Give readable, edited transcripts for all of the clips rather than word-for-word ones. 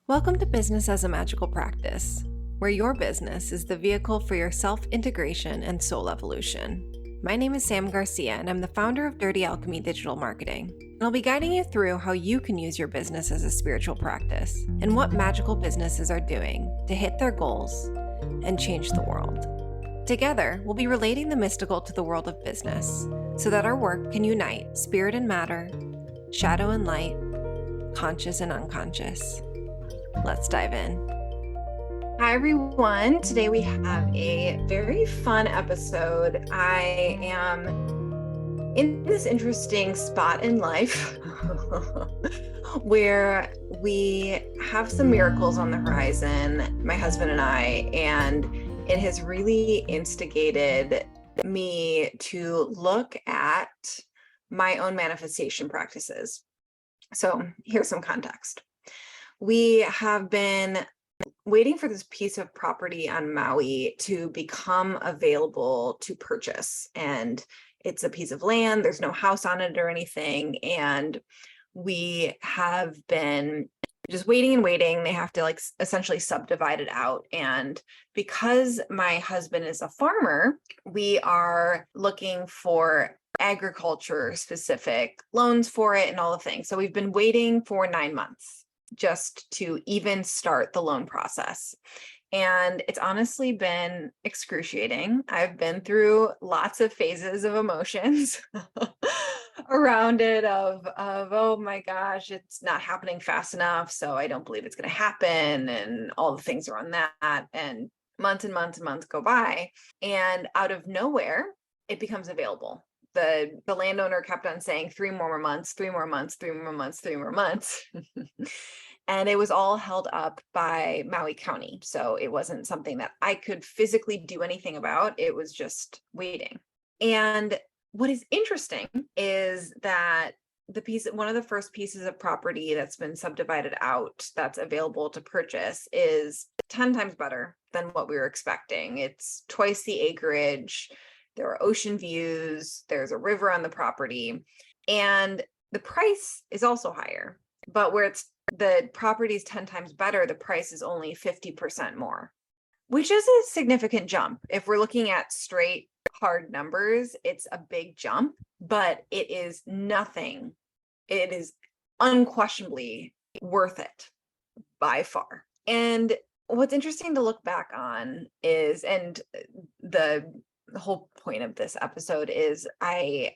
Welcome to Business as a Magical Practice, where your business is the vehicle for your self-integration and soul evolution. My name is Sam Garcia, and I'm the founder of Dirty Alchemy Digital Marketing. And I'll be guiding you through how you can use your business as a spiritual practice and what magical businesses are doing to hit their goals and change the world. Together, we'll be relating the mystical to the world of business so that our work can unite spirit and matter, shadow and light, conscious and unconscious. Let's dive in. Hi, everyone. Today we have a very fun episode. I am in this interesting spot in life where we have some miracles on the horizon, my husband and I, and it has really instigated me to look at my own manifestation practices. So here's some context. We have been waiting for this piece of property on Maui to become available to purchase. And it's a piece of land, there's no house on it or anything. And we have been just waiting and waiting. They have to essentially subdivide it out. And because my husband is a farmer, we are looking for agriculture specific loans for it and all the things. So we've been waiting for 9 months just to even start the loan process. And it's honestly been excruciating. I've been through lots of phases of emotions around it of, oh my gosh, it's not happening fast enough. So I don't believe it's going to happen. And all the things around that. And months and months and months go by. And out of nowhere, it becomes available. The landowner kept on saying 3 more months, 3 more months, 3 more months, 3 more months. And it was all held up by Maui County. So it wasn't something that I could physically do anything about. It was just waiting. And what is interesting is that one of the first pieces of property that's been subdivided out that's available to purchase is 10 times better than what we were expecting. It's twice the acreage. There are ocean views, there's a river on the property, and the price is also higher. But where the property is 10 times better, the price is only 50% more, which is a significant jump. If we're looking at straight hard numbers, it's a big jump, but it is nothing. It is unquestionably worth it by far. And what's interesting to look back on is, and the whole point of this episode is I've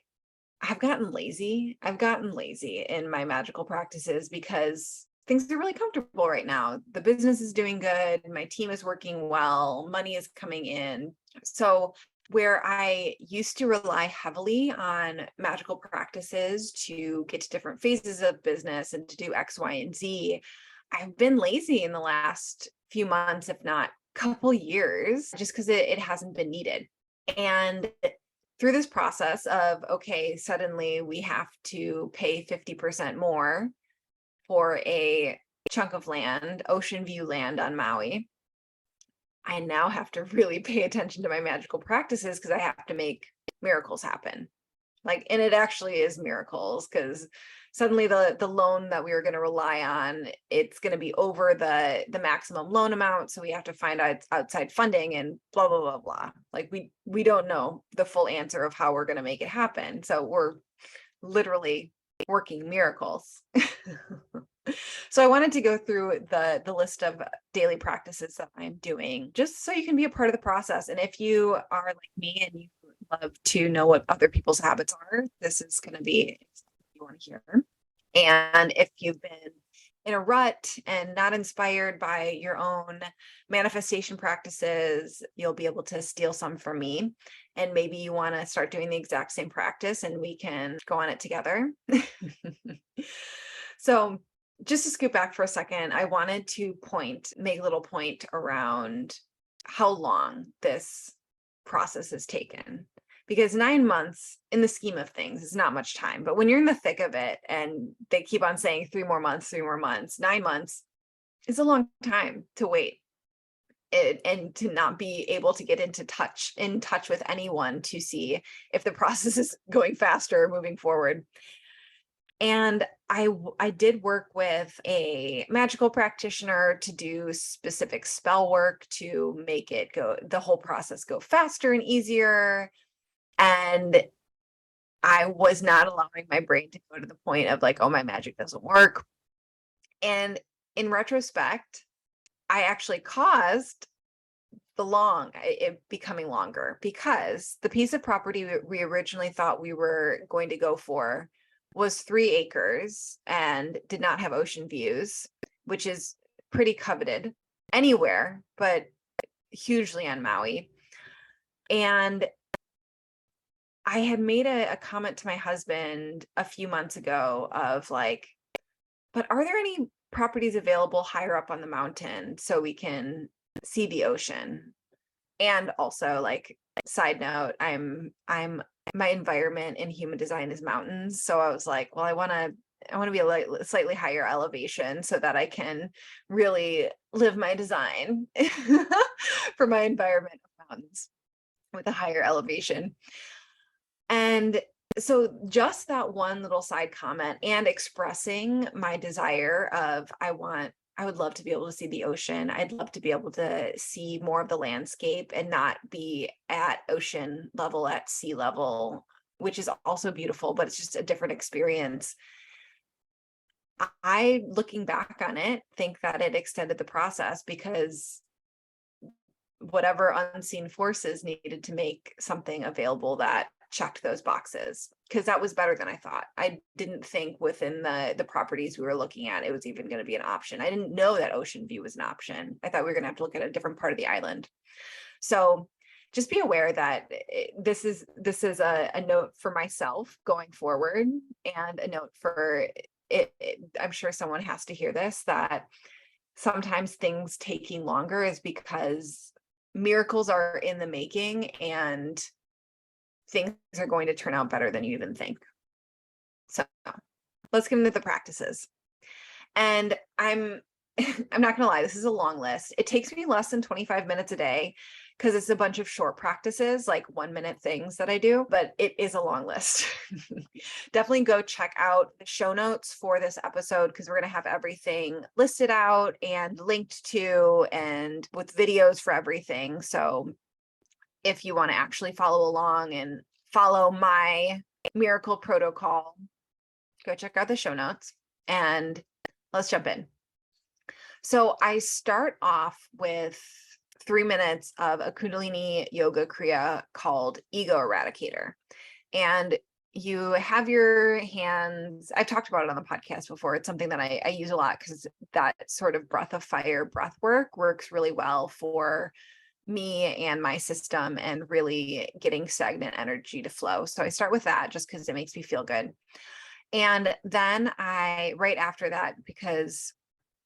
gotten lazy. I've gotten lazy in my magical practices because things are really comfortable right now. The business is doing good. My team is working well. Money is coming in. So where I used to rely heavily on magical practices to get to different phases of business and to do X, Y, and Z, I've been lazy in the last few months, if not couple years, just because it hasn't been needed. And through this process of, okay, suddenly we have to pay 50% more for a chunk of land, ocean view land on Maui, I now have to really pay attention to my magical practices because I have to make miracles happen. And it actually is miracles because suddenly the loan that we were going to rely on, it's going to be over the maximum loan amount. So we have to find out outside funding and blah, blah, blah, blah. We don't know the full answer of how we're going to make it happen. So we're literally working miracles. So I wanted to go through the list of daily practices that I'm doing, just so you can be a part of the process. And if you are like me and you love to know what other people's habits are, this is going to be something you want to hear. And if you've been in a rut and not inspired by your own manifestation practices, you'll be able to steal some from me. And maybe you want to start doing the exact same practice and we can go on it together. So just to scoot back for a second, I wanted to make a little point around how long this process has taken. Because 9 months in the scheme of things is not much time. But when you're in the thick of it and they keep on saying 3 more months, 3 more months, 9 months is a long time to wait and to not be able to get in touch with anyone to see if the process is going faster or moving forward. And I did work with a magical practitioner to do specific spell work to make the whole process go faster and easier. And I was not allowing my brain to go to the point of like, oh, my magic doesn't work. And in retrospect, I actually caused it becoming longer, because the piece of property we originally thought we were going to go for was 3 acres and did not have ocean views, which is pretty coveted anywhere, but hugely on Maui. And I had made a comment to my husband a few months ago of like, but are there any properties available higher up on the mountain so we can see the ocean? And also, like, side note, I'm my environment in human design is mountains. So I was like, well, I want to be a slightly higher elevation so that I can really live my design for my environment of mountains with a higher elevation. And so just that one little side comment and expressing my desire of I would love to be able to see the ocean. I'd love to be able to see more of the landscape and not be at ocean level, at sea level, which is also beautiful, but it's just a different experience. I, looking back on it, think that it extended the process because whatever unseen forces needed to make something available that checked those boxes, because that was better than I thought. I didn't think within the properties we were looking at it was even going to be an option. I didn't know that ocean view was an option. I thought we were going to have to look at a different part of the island. So just be aware that this is a note for myself going forward, and a note for it. I'm sure someone has to hear this, that sometimes things taking longer is because miracles are in the making and things are going to turn out better than you even think. So let's get into the practices. And I'm not gonna lie, this is a long list. It takes me less than 25 minutes a day because it's a bunch of short practices, like 1-minute things that I do, but it is a long list. Definitely go check out the show notes for this episode, because we're gonna have everything listed out and linked to, and with videos for everything. So if you want to actually follow along and follow my miracle protocol, go check out the show notes and let's jump in. So I start off with 3 minutes of a Kundalini yoga kriya called Ego Eradicator. And you have your hands, I've talked about it on the podcast before. It's something that I use a lot because that sort of breath of fire breath work works really well for me and my system and really getting stagnant energy to flow. So I start with that just because it makes me feel good. And then right after that, because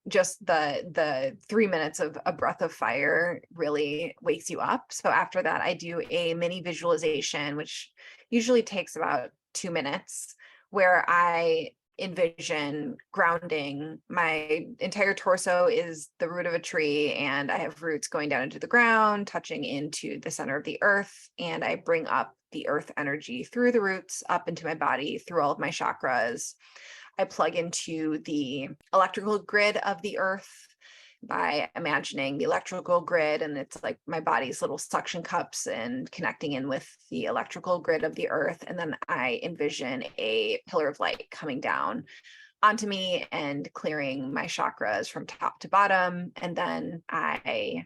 just the 3 minutes of a breath of fire really wakes you up. So after that, I do a mini visualization, which usually takes about 2 minutes, where I envision grounding. My entire torso is the root of a tree, and I have roots going down into the ground, touching into the center of the earth. And I bring up the earth energy through the roots up into my body, through all of my chakras. I plug into the electrical grid of the earth by imagining the electrical grid, and it's like my body's little suction cups and connecting in with the electrical grid of the earth. And then I envision a pillar of light coming down onto me and clearing my chakras from top to bottom. And then I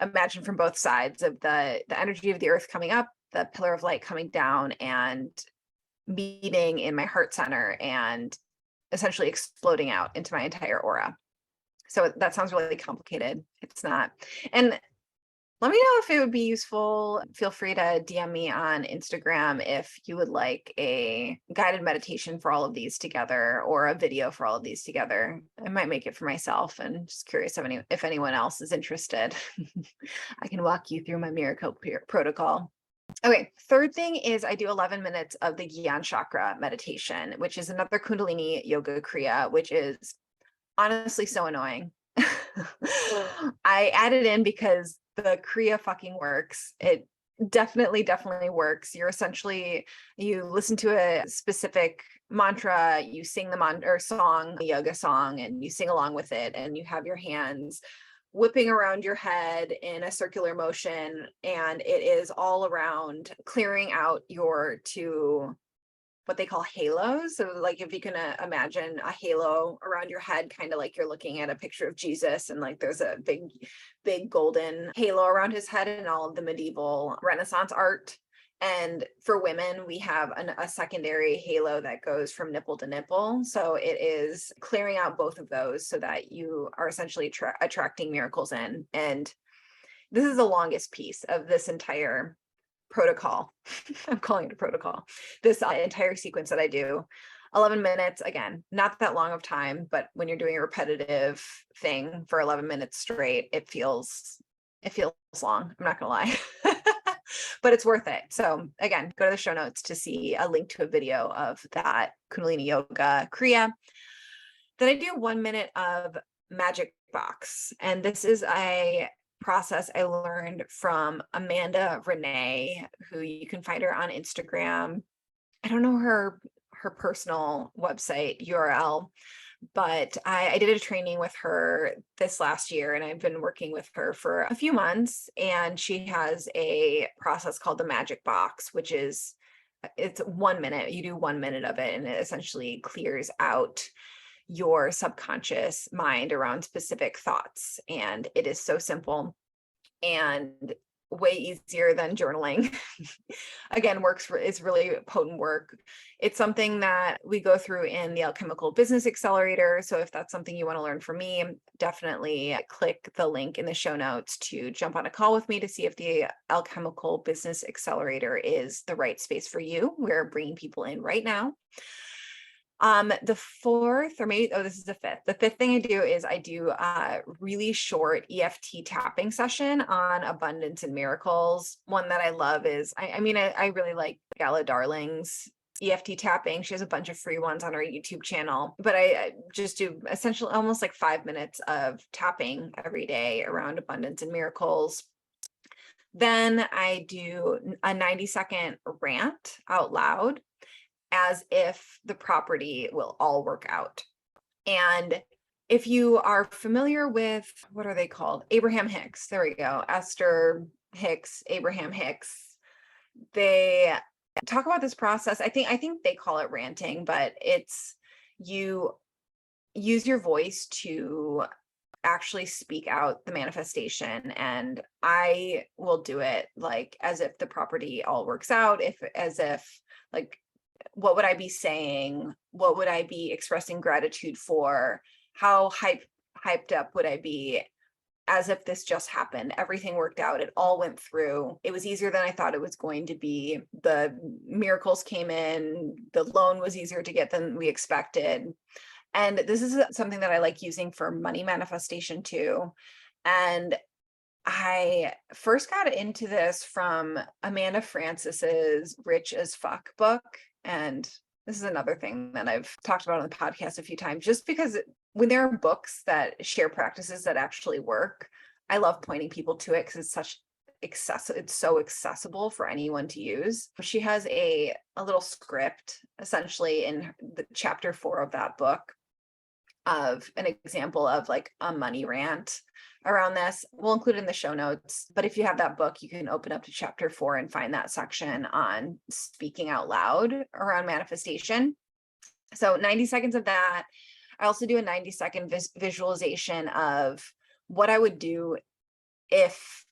imagine from both sides of the energy of the earth coming up, the pillar of light coming down, and meeting in my heart center and essentially exploding out into my entire aura. So that sounds really complicated. It's not. And let me know if it would be useful. Feel free to DM me on Instagram if you would like a guided meditation for all of these together, or a video for all of these together. I might make it for myself, and just curious if anyone else is interested. I can walk you through my miracle protocol. Okay, third thing is I do 11 minutes of the Gyan Chakra meditation, which is another Kundalini yoga kriya, which is honestly so annoying. I added in because the kriya fucking works. It Definitely works. You're essentially, you listen to a specific mantra, you sing the or song, a yoga song, and you sing along with it, and you have your hands whipping around your head in a circular motion, and it is all around clearing out your two, what they call halos. So like if you can imagine a halo around your head, kind of like you're looking at a picture of Jesus, and like there's a big golden halo around his head in all of the medieval Renaissance art. And for women, we have a secondary halo that goes from nipple to nipple. So it is clearing out both of those so that you are essentially attracting miracles in. And this is the longest piece of this entire protocol. I'm calling it a protocol. This entire sequence that I do, 11 minutes, again, not that long of time, but when you're doing a repetitive thing for 11 minutes straight, it feels long. I'm not gonna lie, but it's worth it. So again, go to the show notes to see a link to a video of that Kundalini Yoga Kriya. Then I do 1 minute of magic box. And this is a process I learned from Amanda Renee, who you can find her on Instagram. I don't know her personal website URL, but I did a training with her this last year, and I've been working with her for a few months. And she has a process called the magic box, which is, it's 1 minute. You do 1 minute of it, and it essentially clears out your subconscious mind around specific thoughts. And it is so simple and way easier than journaling. Again, it's really potent work. It's something that we go through in the Alchemical Business Accelerator. So if that's something you want to learn from me, definitely click the link in the show notes to jump on a call with me to see if the Alchemical Business Accelerator is the right space for you. We're bringing people in right now. The fourth, or maybe, this is the fifth. The fifth thing I do is I do a really short EFT tapping session on abundance and miracles. One that I love is, I really like Gala Darling's EFT tapping. She has a bunch of free ones on her YouTube channel, but I just do essentially almost like 5 minutes of tapping every day around abundance and miracles. Then I do a 90-second rant out loud, as if the property will all work out. And if you are familiar with, what are they called? Abraham Hicks. There we go. Esther Hicks, Abraham Hicks. They talk about this process. I think they call it ranting, but it's, you use your voice to actually speak out the manifestation. And I will do it like as if the property all works out, as if like, what would I be saying? What would I be expressing gratitude for? How hyped up would I be, as if this just happened? Everything worked out. It all went through. It was easier than I thought it was going to be. The miracles came in. The loan was easier to get than we expected. And this is something that I like using for money manifestation too. And I first got into this from Amanda Francis's Rich as Fuck book. And this is another thing that I've talked about on the podcast a few times, just because when there are books that share practices that actually work, I love pointing people to it because it's so accessible for anyone to use. But she has a little script essentially in the chapter 4 of that book of an example of like a money rant around this. We'll include it in the show notes, but if you have that book, you can open up to chapter 4 and find that section on speaking out loud around manifestation. So 90 seconds of that. I also do a 90-second visualization of what I would do if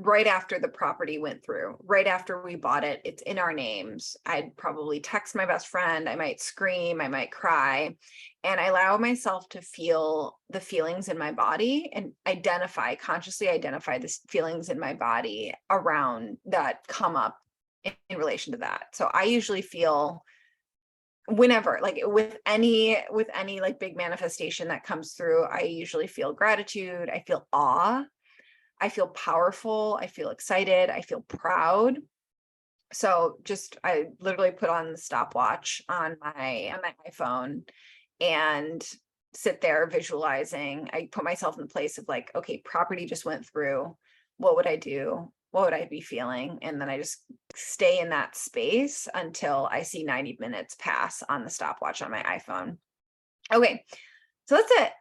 right after the property went through, right after we bought it, it's in our names. I'd probably text my best friend. I might scream, I might cry, and I allow myself to feel the feelings in my body and consciously identify the feelings in my body around that come up in relation to that. So I usually feel, whenever, like with any like big manifestation that comes through, I usually feel gratitude. I feel awe. I feel powerful. I feel excited. I feel proud. So I literally put on the stopwatch on my iPhone and sit there visualizing. I put myself in the place of like, okay, property just went through. What would I do what would I be feeling? And then I just stay in that space until I see 90 minutes pass on the stopwatch on my iPhone. Okay, so that's it.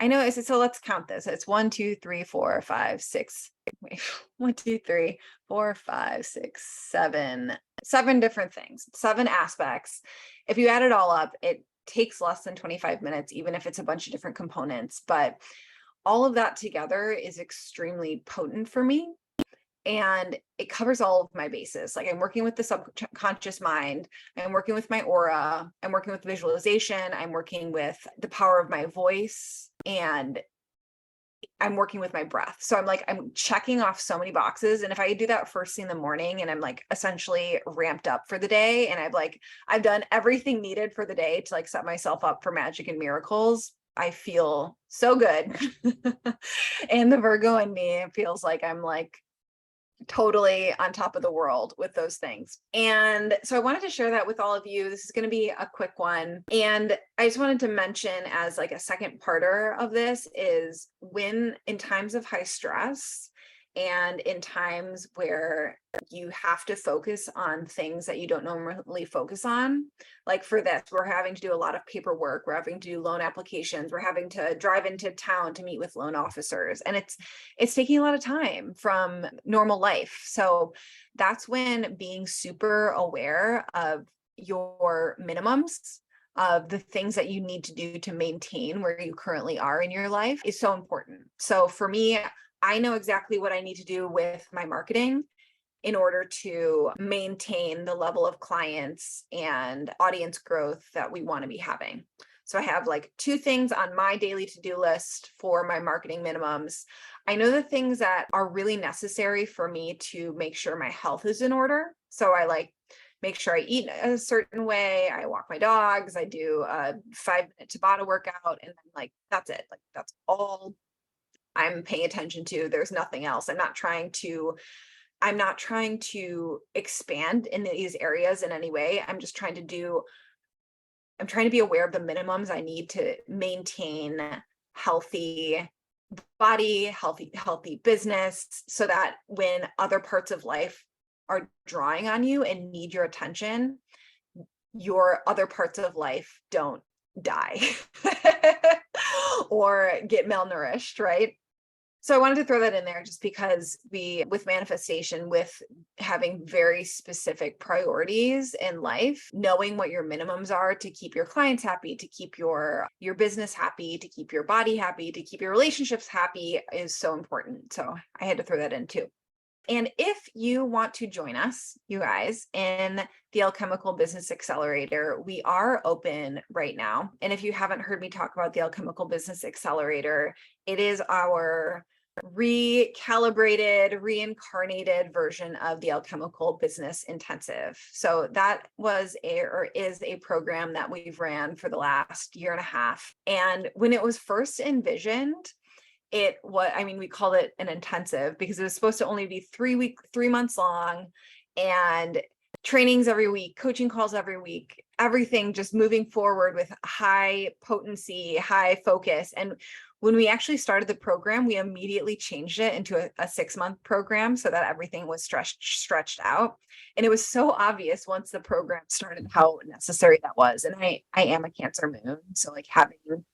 I know it's so let's count this. It's 1, 2, 3, 4, 5, 6. Wait, 1, 2, 3, 4, 5, 6, 7. 7 different things, 7 aspects. If you add it all up, it takes less than 25 minutes, even if it's a bunch of different components. But all of that together is extremely potent for me. And it covers all of my bases. Like I'm working with the subconscious mind, I'm working with my aura, I'm working with visualization, I'm working with the power of my voice, and I'm working with my breath. So I'm checking off so many boxes. And if I do that first thing in the morning and I'm like essentially ramped up for the day, and I've done everything needed for the day to like set myself up for magic and miracles, I feel so good. And the Virgo in me feels like I'm like totally on top of the world with those things. And so I wanted to share that with all of you. This is going to be a quick one. And I just wanted to mention as like a second parter of this is when in times of high stress and in times where you have to focus on things that you don't normally focus on. Like for this, we're having to do a lot of paperwork. We're having to do loan applications. We're having to drive into town to meet with loan officers. And it's taking a lot of time from normal life. So that's when being super aware of your minimums, of the things that you need to do to maintain where you currently are in your life is so important. So for me, I know exactly what I need to do with my marketing in order to maintain the level of clients and audience growth that we want to be having. So I have like 2 things on my daily to-do list for my marketing minimums. I know the things that are really necessary for me to make sure my health is in order. So I like make sure I eat a certain way. I walk my dogs. I do a 5-minute Tabata workout, and then like that's it. Like that's all I'm paying attention to. There's nothing else. I'm not trying to expand in these areas in any way. I'm trying to be aware of the minimums I need to maintain healthy body, healthy business, so that when other parts of life are drawing on you and need your attention, your other parts of life don't die or get malnourished, right? So I wanted to throw that in there just because with manifestation, with having very specific priorities in life, knowing what your minimums are to keep your clients happy, to keep your business happy, to keep your body happy, to keep your relationships happy is so important. So I had to throw that in too. And if you want to join us, you guys, in the Alchemical Business Accelerator, we are open right now. And if you haven't heard me talk about the Alchemical Business Accelerator, it is our recalibrated, reincarnated version of the Alchemical Business Intensive. So that is a program that we've ran for the last 1.5 years. And when it was first envisioned, we called it an intensive because it was supposed to only be 3 months long, and trainings every week, coaching calls every week, everything just moving forward with high potency, high focus. And when we actually started the program, we immediately changed it into a 6-month program so that everything was stretched out. And it was so obvious once the program started how necessary that was. And I am a Cancer moon, so like having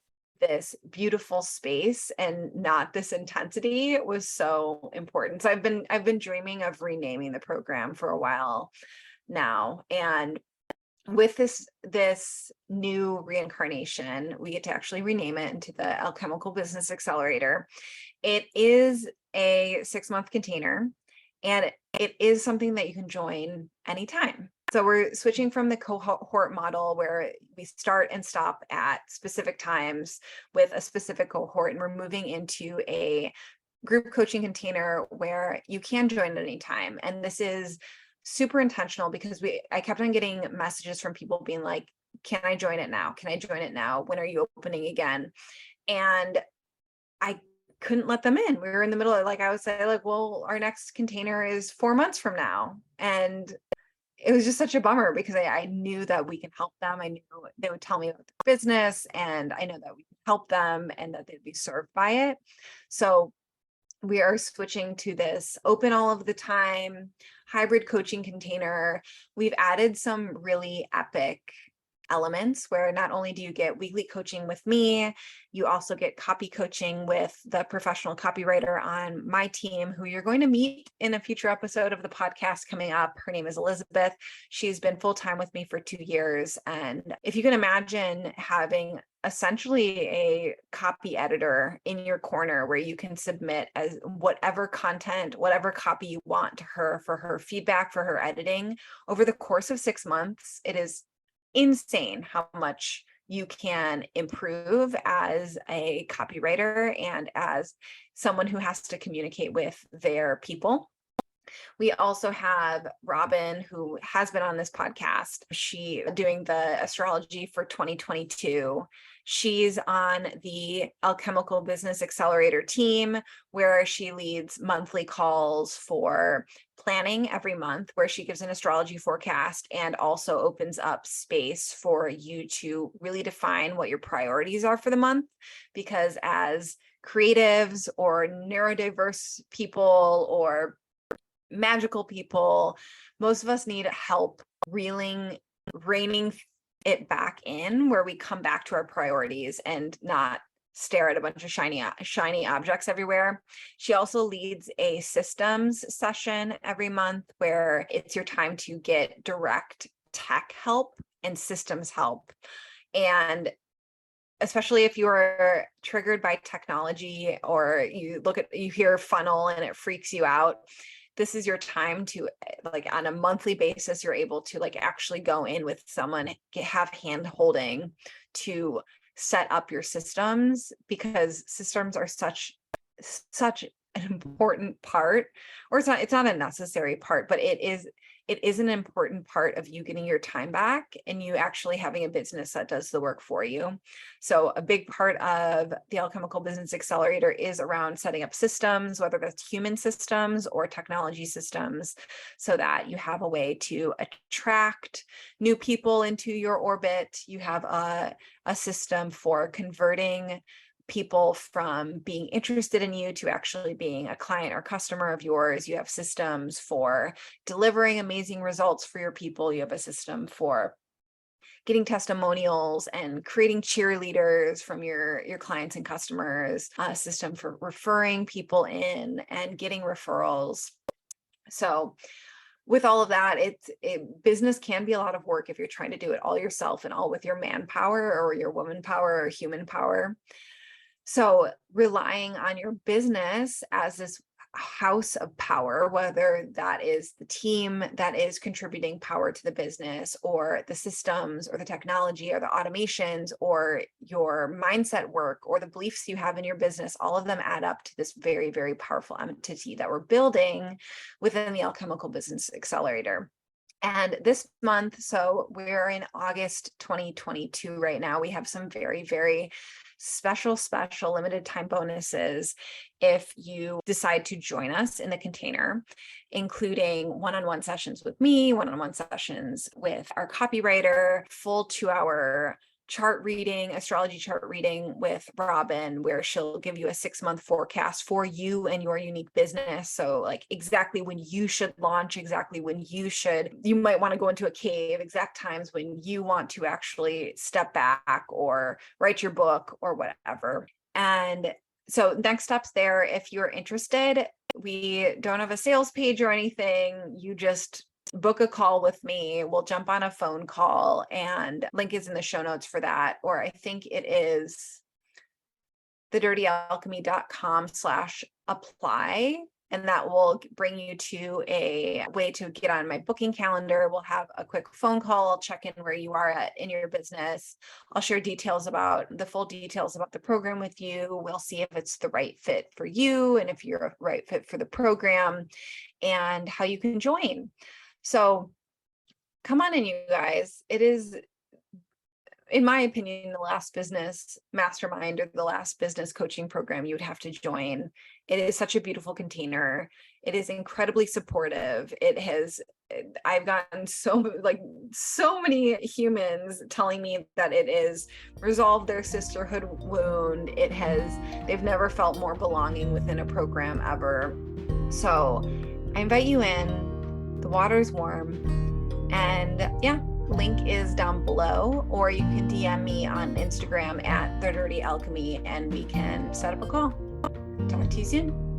this beautiful space and not this intensity was so important. So I've been dreaming of renaming the program for a while now. And with this new reincarnation, we get to actually rename it into the Alchemical Business Accelerator. It is a 6-month container, and it is something that you can join anytime. So we're switching from the cohort model where we start and stop at specific times with a specific cohort, and we're moving into a group coaching container where you can join at any time. And this is super intentional because I kept on getting messages from people being like, can I join it now? Can I join it now? When are you opening again? And I couldn't let them in. We were in the middle of, like, I would say, like, well, our next container is 4 months from now. And it was just such a bummer because I knew that we can help them. I knew they would tell me about their business, and I know that we can help them and that they'd be served by it. So we are switching to this open all of the time hybrid coaching container. We've added some really epic elements where not only do you get weekly coaching with me, you also get copy coaching with the professional copywriter on my team, who you're going to meet in a future episode of the podcast coming up. Her name is Elizabeth. She's been full-time with me for 2 years. And if you can imagine having essentially a copy editor in your corner where you can submit as whatever content, whatever copy you want to her for her feedback, for her editing over the course of 6 months, it is insane how much you can improve as a copywriter and as someone who has to communicate with their people. We also have Robin, who has been on this podcast. She doing the astrology for 2022. She's on the Alchemical Business Accelerator team, where she leads monthly calls for planning every month, where she gives an astrology forecast and also opens up space for you to really define what your priorities are for the month. Because as creatives or neurodiverse people or magical people, most of us need help reining it back in, where we come back to our priorities and not stare at a bunch of shiny objects everywhere. She also leads a systems session every month, where it's your time to get direct tech help and systems help. And especially if you're triggered by technology, or you hear funnel and it freaks you out, this is your time to, like, on a monthly basis, you're able to like actually go in with someone, have hand holding to set up your systems, because systems are such an important part, or it's not a necessary part, but it is an important part of you getting your time back and you actually having a business that does the work for you. So a big part of the Alchemical Business Accelerator is around setting up systems, whether that's human systems or technology systems, so that you have a way to attract new people into your orbit. You have a system for converting people from being interested in you to actually being a client or customer of yours. You have systems for delivering amazing results for your people. You have a system for getting testimonials and creating cheerleaders from your clients and customers, a system for referring people in and getting referrals. So with all of that, business can be a lot of work if you're trying to do it all yourself and all with your manpower or your woman power or human power. So relying on your business as this house of power, whether that is the team that is contributing power to the business, or the systems or the technology or the automations or your mindset work or the beliefs you have in your business, all of them add up to this very, very powerful entity that we're building within the Alchemical Business Accelerator. And this month, so we're in August 2022 right now, we have some very, very special limited time bonuses if you decide to join us in the container, including one-on-one sessions with me, one-on-one sessions with our copywriter, full 2-hour chart reading, astrology chart reading with Robin, where she'll give you a 6-month forecast for you and your unique business. So like exactly when you should launch, exactly when you might want to go into a cave, exact times when you want to actually step back or write your book or whatever. And so next steps there, if you're interested, we don't have a sales page or anything. You just book a call with me. We'll jump on a phone call, and link is in the show notes for that. Or I think it is thedirtyalchemy.com/apply. And that will bring you to a way to get on my booking calendar. We'll have a quick phone call. I'll check in where you are at in your business. I'll share the full details about the program with you. We'll see if it's the right fit for you and if you're a right fit for the program and how you can join. So come on in, you guys. in my opinion, the last business mastermind or the last business coaching program you would have to join. It is such a beautiful container. It is incredibly supportive. I've gotten so many humans telling me that it is resolved their sisterhood wound. They've never felt more belonging within a program ever. So I invite you in. The water's warm. And yeah, link is down below, or you can DM me on Instagram at The Dirty Alchemy and we can set up a call. Talk to you soon.